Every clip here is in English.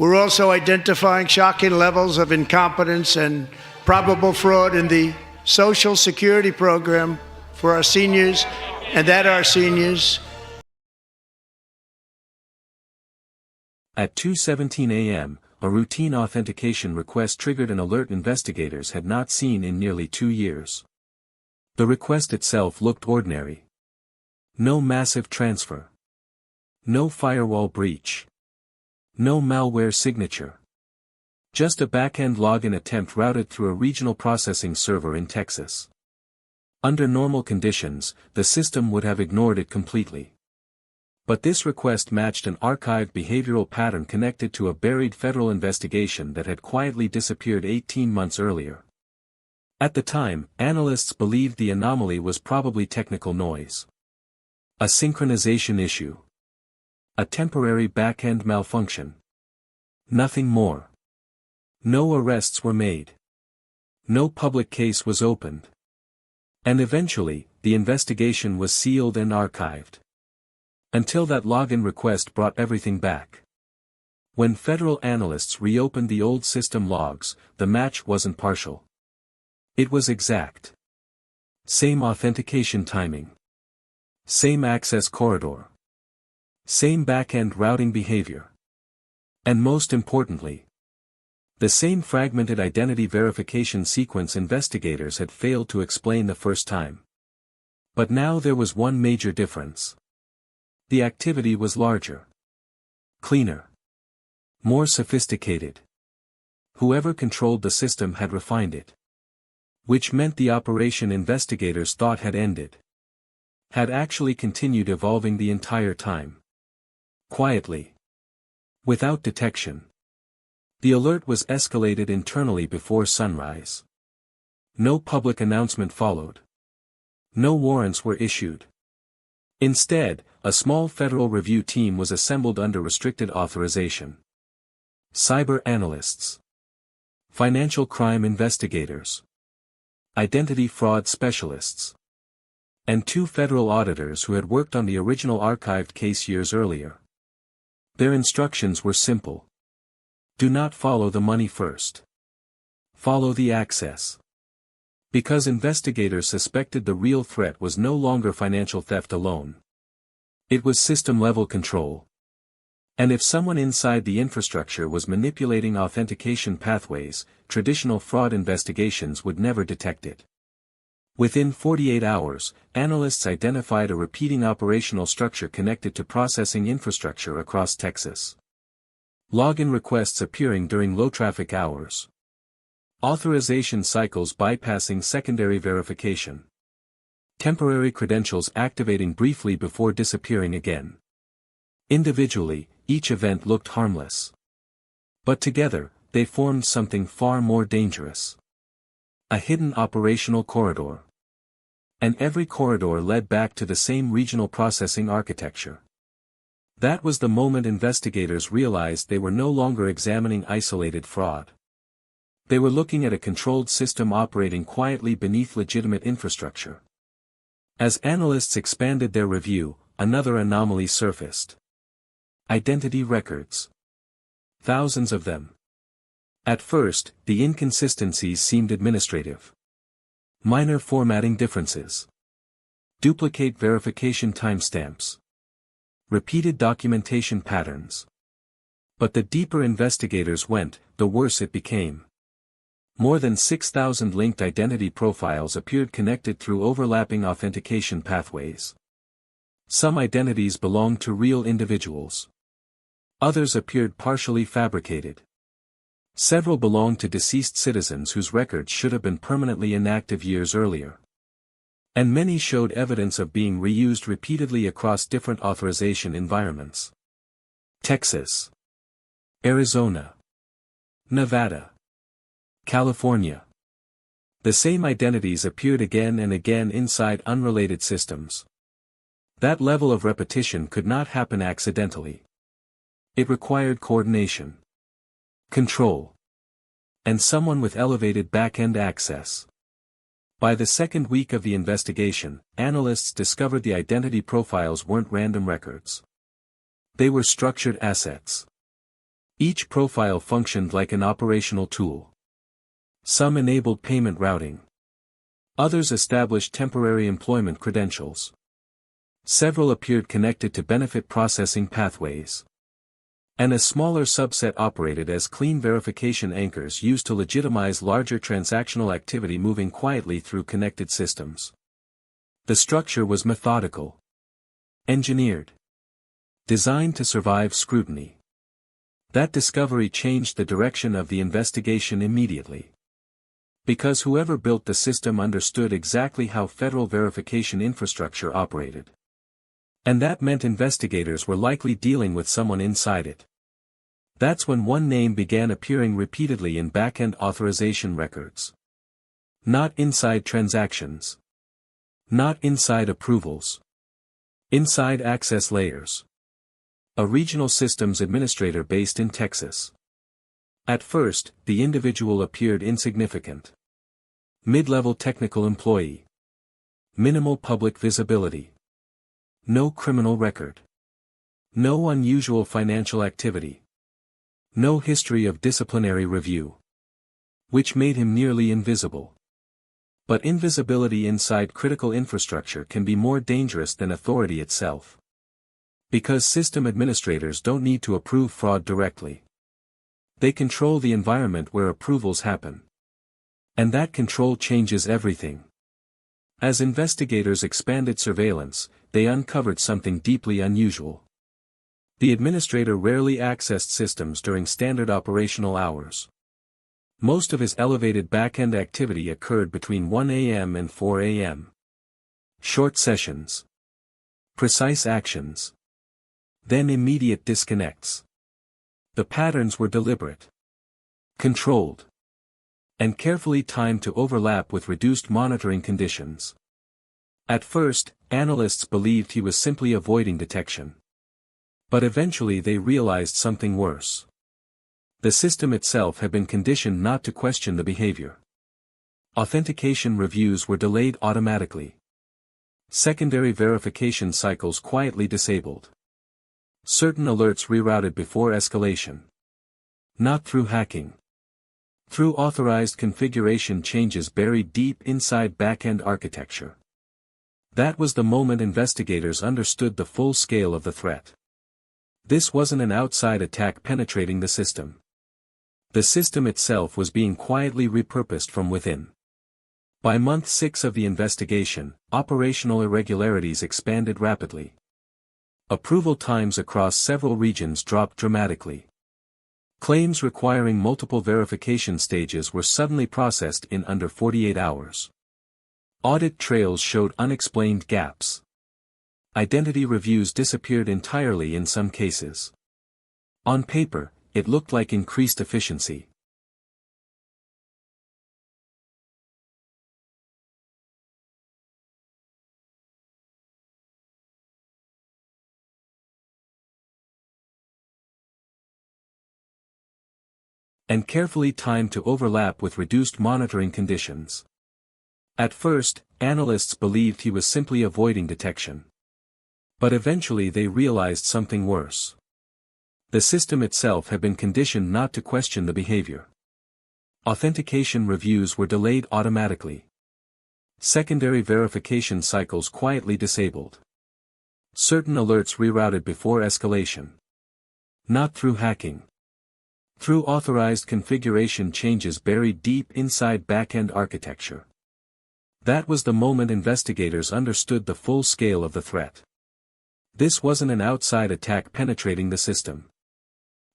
We're also identifying shocking levels of incompetence and probable fraud in the Social Security program for our seniors, and that our seniors. At 2:17 a.m., a routine authentication request triggered an alert investigators had not seen in nearly 2 years. The request itself looked ordinary. No massive transfer. No firewall breach. No malware signature. Just a backend login attempt routed through a regional processing server in Texas. Under normal conditions, the system would have ignored it completely. But this request matched an archived behavioral pattern connected to a buried federal investigation that had quietly disappeared 18 months earlier. At the time, analysts believed the anomaly was probably technical noise. A synchronization issue. A temporary backend malfunction. Nothing more. No arrests were made. No public case was opened. And eventually, the investigation was sealed and archived. Until that login request brought everything back. When federal analysts reopened the old system logs, the match wasn't partial. It was exact. Same authentication timing. Same access corridor. Same backend routing behavior. And most importantly, the same fragmented identity verification sequence investigators had failed to explain the first time. But now there was one major difference. The activity was larger. Cleaner. More sophisticated. Whoever controlled the system had refined it. Which meant the operation investigators thought had ended. Had actually continued evolving the entire time. Quietly. Without detection. The alert was escalated internally before sunrise. No public announcement followed. No warrants were issued. Instead, a small federal review team was assembled under restricted authorization. Cyber analysts. Financial crime investigators. Identity fraud specialists. And 2 federal auditors who had worked on the original archived case years earlier. Their instructions were simple. Do not follow the money first. Follow the access. Because investigators suspected the real threat was no longer financial theft alone. It was system-level control. And if someone inside the infrastructure was manipulating authentication pathways, traditional fraud investigations would never detect it. Within 48 hours, analysts identified a repeating operational structure connected to processing infrastructure across Texas. Login requests appearing during low-traffic hours. Authorization cycles bypassing secondary verification. Temporary credentials activating briefly before disappearing again. Individually, each event looked harmless. But together, they formed something far more dangerous. A hidden operational corridor. And every corridor led back to the same regional processing architecture. That was the moment investigators realized they were no longer examining isolated fraud. They were looking at a controlled system operating quietly beneath legitimate infrastructure. As analysts expanded their review, another anomaly surfaced. Identity records. Thousands of them. At first, the inconsistencies seemed administrative. Minor formatting differences. Duplicate verification timestamps. Repeated documentation patterns. But the deeper investigators went, the worse it became. More than 6,000 linked identity profiles appeared connected through overlapping authentication pathways. Some identities belonged to real individuals. Others appeared partially fabricated. Several belonged to deceased citizens whose records should have been permanently inactive years earlier. And many showed evidence of being reused repeatedly across different authorization environments. Texas. Arizona. Nevada. California. The same identities appeared again and again inside unrelated systems. That level of repetition could not happen accidentally. It required coordination. Control. And someone with elevated back-end access. By the second week of the investigation, analysts discovered the identity profiles weren't random records. They were structured assets. Each profile functioned like an operational tool. Some enabled payment routing. Others established temporary employment credentials. Several appeared connected to benefit processing pathways. And a smaller subset operated as clean verification anchors used to legitimize larger transactional activity moving quietly through connected systems. The structure was methodical. Engineered. Designed to survive scrutiny. That discovery changed the direction of the investigation immediately. Because whoever built the system understood exactly how federal verification infrastructure operated. And that meant investigators were likely dealing with someone inside it. That's when one name began appearing repeatedly in backend authorization records. Not inside transactions. Not inside approvals. Inside access layers. A regional systems administrator based in Texas. At first, the individual appeared insignificant. Mid-level technical employee. Minimal public visibility. No criminal record. No unusual financial activity. No history of disciplinary review. Which made him nearly invisible. But invisibility inside critical infrastructure can be more dangerous than authority itself. Because system administrators don't need to approve fraud directly. They control the environment where approvals happen. And that control changes everything. As investigators expanded surveillance, they uncovered something deeply unusual. The administrator rarely accessed systems during standard operational hours. Most of his elevated backend activity occurred between 1 a.m. and 4 a.m. Short sessions. Precise actions. Then immediate disconnects. The patterns were deliberate. Controlled. And carefully timed to overlap with reduced monitoring conditions. At first, analysts believed he was simply avoiding detection. But eventually they realized something worse. The system itself had been conditioned not to question the behavior. Authentication reviews were delayed automatically. Secondary verification cycles quietly disabled. Certain alerts rerouted before escalation. Not through hacking. Through authorized configuration changes buried deep inside backend architecture. That was the moment investigators understood the full scale of the threat. This wasn't an outside attack penetrating the system. The system itself was being quietly repurposed from within. By month 6 of the investigation, operational irregularities expanded rapidly. Approval times across several regions dropped dramatically. Claims requiring multiple verification stages were suddenly processed in under 48 hours. Audit trails showed unexplained gaps. Identity reviews disappeared entirely in some cases. On paper, it looked like increased efficiency. And carefully timed to overlap with reduced monitoring conditions. At first, analysts believed he was simply avoiding detection. But eventually they realized something worse. The system itself had been conditioned not to question the behavior. Authentication reviews were delayed automatically. Secondary verification cycles quietly disabled. Certain alerts rerouted before escalation. Not through hacking. Through authorized configuration changes buried deep inside backend architecture. That was the moment investigators understood the full scale of the threat. This wasn't an outside attack penetrating the system.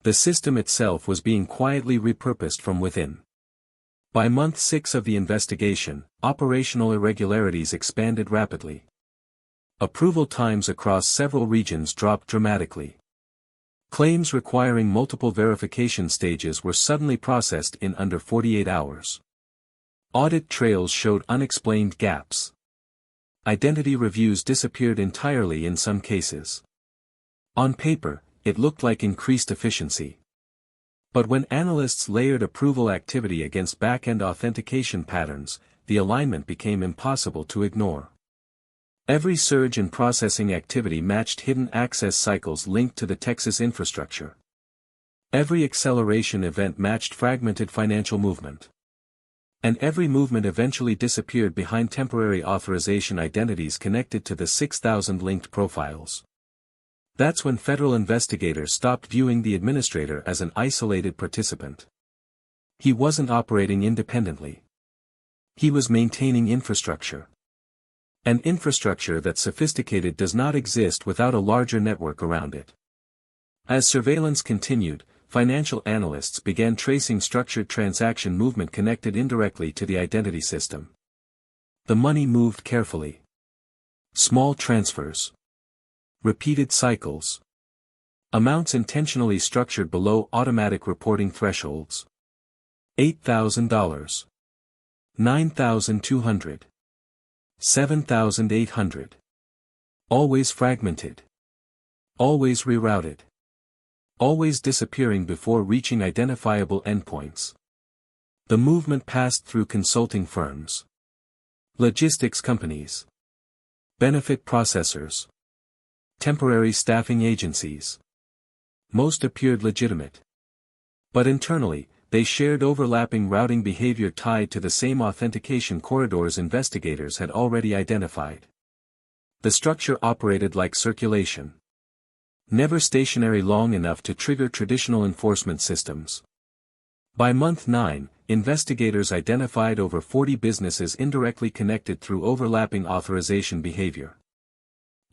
The system itself was being quietly repurposed from within. By month 6 of the investigation, operational irregularities expanded rapidly. Approval times across several regions dropped dramatically. Claims requiring multiple verification stages were suddenly processed in under 48 hours. Audit trails showed unexplained gaps. Identity reviews disappeared entirely in some cases. On paper, it looked like increased efficiency. But when analysts layered approval activity against backend authentication patterns, the alignment became impossible to ignore. Every surge in processing activity matched hidden access cycles linked to the Texas infrastructure. Every acceleration event matched fragmented financial movement. And every movement eventually disappeared behind temporary authorization identities connected to the 6,000 linked profiles. That's when federal investigators stopped viewing the administrator as an isolated participant. He wasn't operating independently. He was maintaining infrastructure. An infrastructure that's sophisticated does not exist without a larger network around it. As surveillance continued, financial analysts began tracing structured transaction movement connected indirectly to the identity system. The money moved carefully. Small transfers. Repeated cycles. Amounts intentionally structured below automatic reporting thresholds. $8,000. $9,200. $7,800. Always fragmented. Always rerouted. Always disappearing before reaching identifiable endpoints. The movement passed through consulting firms, logistics companies, benefit processors, temporary staffing agencies. Most appeared legitimate. But internally, they shared overlapping routing behavior tied to the same authentication corridors investigators had already identified. The structure operated like circulation. Never stationary long enough to trigger traditional enforcement systems. By month 9, investigators identified over 40 businesses indirectly connected through overlapping authorization behavior.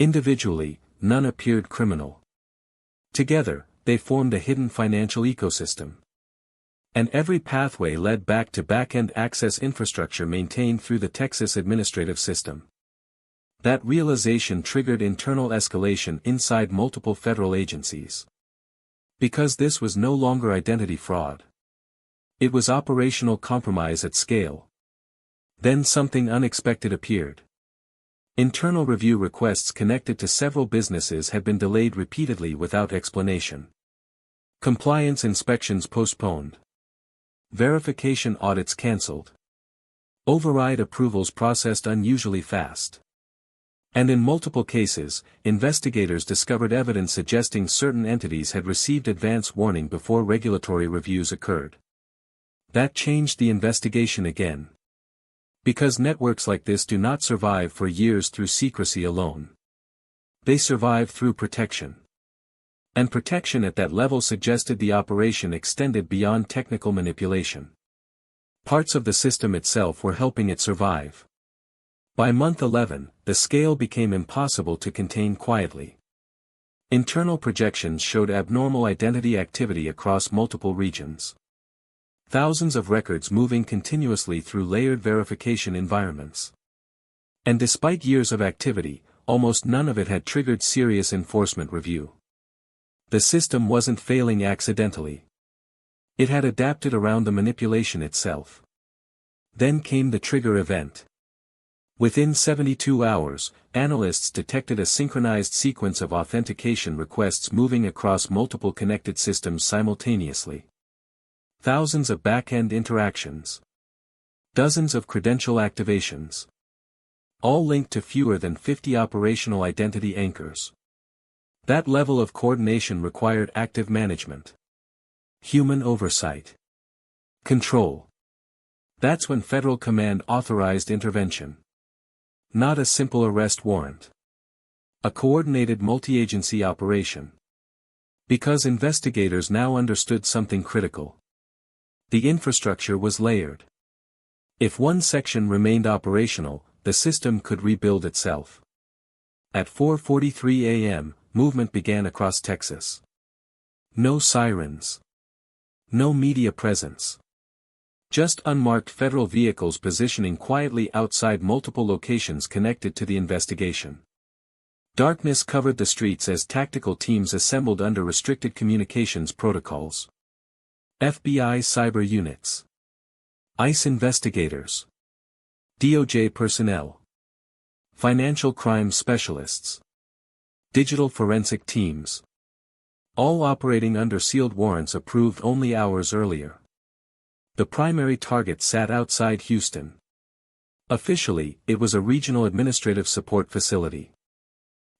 Individually, none appeared criminal. Together, they formed a hidden financial ecosystem. And every pathway led back to backend access infrastructure maintained through the Texas administrative system. That realization triggered internal escalation inside multiple federal agencies. Because this was no longer identity fraud. It was operational compromise at scale. Then something unexpected appeared. Internal review requests connected to several businesses had been delayed repeatedly without explanation. Compliance inspections postponed. Verification audits cancelled. Override approvals processed unusually fast. And in multiple cases, investigators discovered evidence suggesting certain entities had received advance warning before regulatory reviews occurred. That changed the investigation again. Because networks like this do not survive for years through secrecy alone. They survive through protection. And protection at that level suggested the operation extended beyond technical manipulation. Parts of the system itself were helping it survive. By month 11, the scale became impossible to contain quietly. Internal projections showed abnormal identity activity across multiple regions. Thousands of records moving continuously through layered verification environments. And despite years of activity, almost none of it had triggered serious enforcement review. The system wasn't failing accidentally. It had adapted around the manipulation itself. Then came the trigger event. Within 72 hours, analysts detected a synchronized sequence of authentication requests moving across multiple connected systems simultaneously. Thousands of back-end interactions. Dozens of credential activations. All linked to fewer than 50 operational identity anchors. That level of coordination required active management. Human oversight. Control. That's when federal command authorized intervention. Not a simple arrest warrant. A coordinated multi-agency operation. Because investigators now understood something critical. The infrastructure was layered. If one section remained operational, the system could rebuild itself. At 4:43 a.m., movement began across Texas. No sirens. No media presence. Just unmarked federal vehicles positioning quietly outside multiple locations connected to the investigation. Darkness covered the streets as tactical teams assembled under restricted communications protocols. FBI cyber units. ICE investigators. DOJ personnel. Financial crime specialists. Digital forensic teams. All operating under sealed warrants approved only hours earlier. The primary target sat outside Houston. Officially, it was a regional administrative support facility.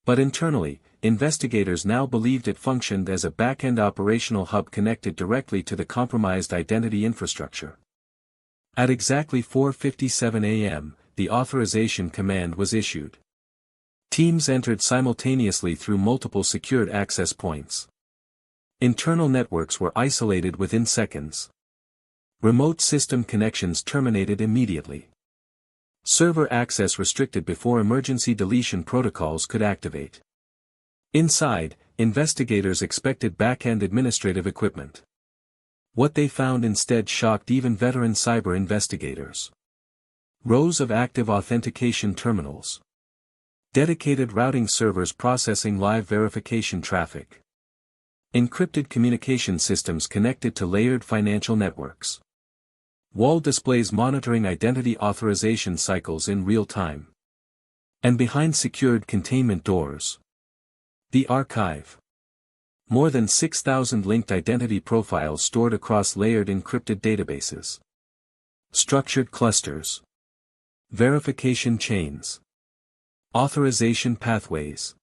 But internally, investigators now believed it functioned as a backend operational hub connected directly to the compromised identity infrastructure. At exactly 4:57 a.m., the authorization command was issued. Teams entered simultaneously through multiple secured access points. Internal networks were isolated within seconds. Remote system connections terminated immediately. Server access restricted before emergency deletion protocols could activate. Inside, investigators expected back-end administrative equipment. What they found instead shocked even veteran cyber investigators. Rows of active authentication terminals. Dedicated routing servers processing live verification traffic. Encrypted communication systems connected to layered financial networks. Wall displays monitoring identity authorization cycles in real time. And behind secured containment doors. The archive. More than 6,000 linked identity profiles stored across layered encrypted databases. Structured clusters. Verification chains. Authorization pathways.